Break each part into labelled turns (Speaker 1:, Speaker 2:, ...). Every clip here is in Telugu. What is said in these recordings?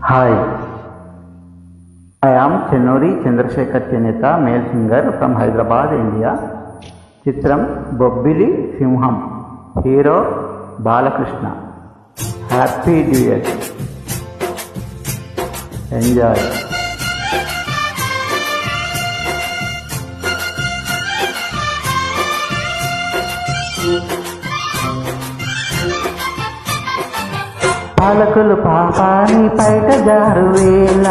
Speaker 1: Hi, I am Chennuri Chandrasekhar Cheneta, male singer from Hyderabad, India. Chitram Bobbili Simham, hero Balakrishna. Happy New Year. Enjoy. పాలకులు పాపాని పైట జారువేళ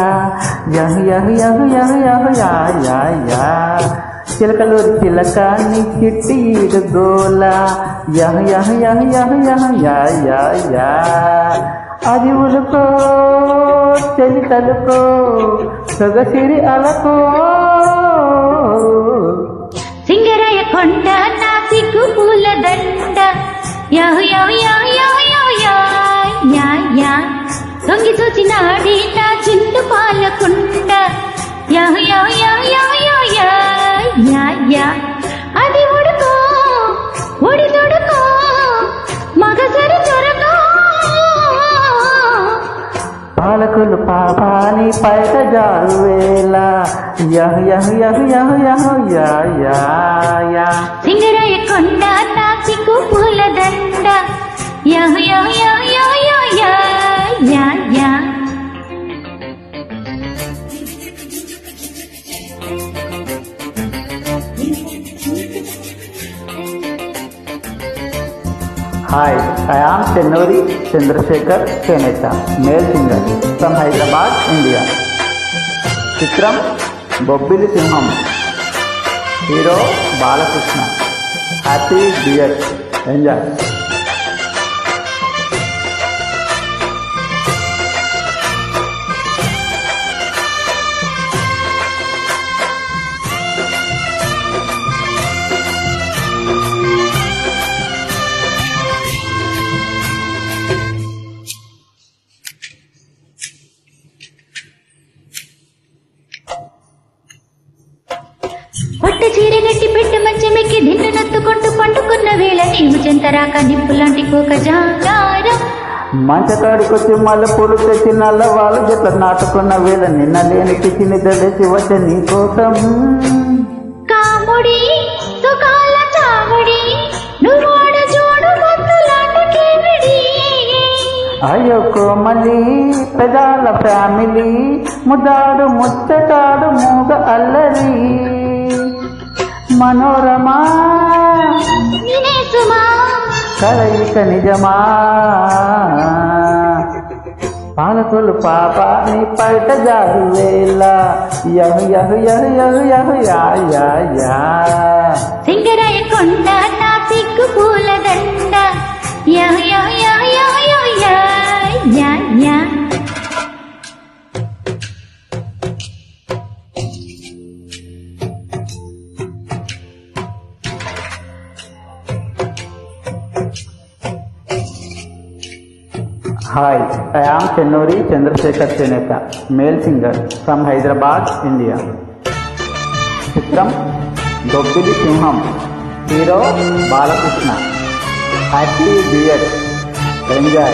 Speaker 1: యహు యహు యహు యహు యహు యా యా యా చిలకలూరి చిలకాన్ని చిట్టి ఈడు గోల యహు యహు యహు యహు యహు యా యా యా అది ఉలుకో చెలి తలుకో సొగసిరి అలకో
Speaker 2: సింగరాయ కొండ నా సిగ్గు పూల దండ యహు యహు యహు యహు యహు యా యా యా దొంగి చూచినాడి నా చిందు పాలకుండ యహు యహు యహు యహు యహు యా యా యా అది ఉడుకో ఉడి తుడుకో మగసరి చొరకో
Speaker 1: పాలకులు పాపాని పైట జారువేళ యహు యహు యహు యహు యహు యా యా యా
Speaker 2: సింగరాయ కొండ నా సిగ్గు పూల దండ యహు యహు యహు యహు యహు యా యా యా
Speaker 1: Hi, I am Chennuri Chandrasekhar Cheneta, male singer from Hyderabad, India. Chitram Bobbili Simham, hero Balakrishna. Happy New Year. Enjoy.
Speaker 2: పొట్ట చీర గట్టి పెట్ట మంచమెక్కి దిన్ను నత్తుకుంటూ పండుకున్న వేళ నీవు చెంతరాక నిప్పులాంటి కోక జాగారం
Speaker 1: మంచకాడికొచ్చి మల్లెపూలు తెచ్చి నల్ల వాళ్ళు జట్ల నాటుకున్న వేళ నిన్న లేని పిచ్చి నిద్రలేసి వచ్చే నీ కోసం
Speaker 2: కాముడి సుఖాల చావుడి నువ్వాడ జోడు బొత్తులాటకేమిడి
Speaker 1: అయ్యో కోమలి పెదాల ఫ్యామిలీ ముదాడు ముచ్చటాడు మూగ అల్లరి మనోరమా
Speaker 2: నినే సుమా
Speaker 1: కలయిక నిజమా పాలకులు పాపాని పైట జారు వేళ యహు యహు యహు యహు యహు యా యా యా
Speaker 2: సింగరాయ కొండ నా సిగ్గు పూల దండ యహు యహు యహు యహు యహు యా యా యా
Speaker 1: Hi, I am Chennuri Chandrasekhar Cheneta, male singer from Hyderabad, India. Chitram Bobbili Simham, hero Balakrishna. Happy New Year. Enjoy.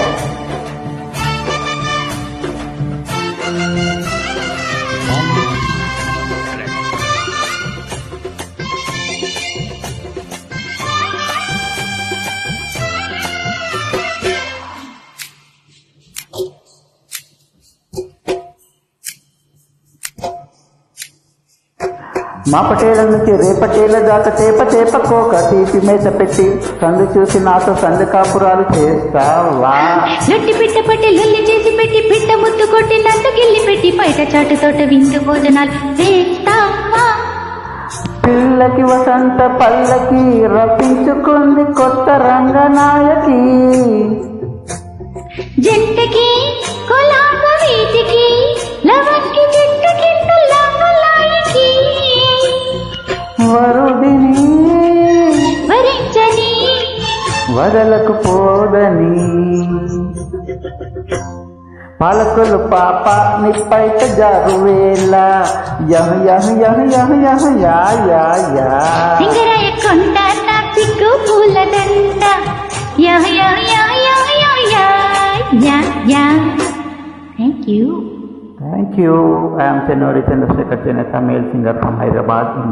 Speaker 1: మా పటేల నుంచి రేపటేల దాకా చేప కోక తీపి మేత పెట్టి సందు చూసి నాతో సందు కాపురాలు చేస్తావా
Speaker 2: లొట్టి పిట్ట పట్టి లొల్లి చేసి పెట్టి పిట్ట ముద్దు కొట్టి నన్ను గిల్లి పెట్టి బయట చాటు తోట విందు భోజనాలు చేస్తావా
Speaker 1: పిల్లకి వసంత పల్లకి రప్పించుకుంది కొత్త రంగనాయకి
Speaker 2: జంటకి కొలాప వీటికి లవంకి చెట్టుకి లాయకి
Speaker 1: వరుడిని
Speaker 2: వరించని
Speaker 1: వదలకు పోదని పాలకులు పాపాని పైట జారువేళ యహు యహు యహు యహు యహు యా యా యా
Speaker 2: సింగరాయ కొండ నా సిగ్గు పూల దండ yeah thank you
Speaker 1: Thank you. I am Chenori Chandrasekhar Cheneta, male singer from Hyderabad, India.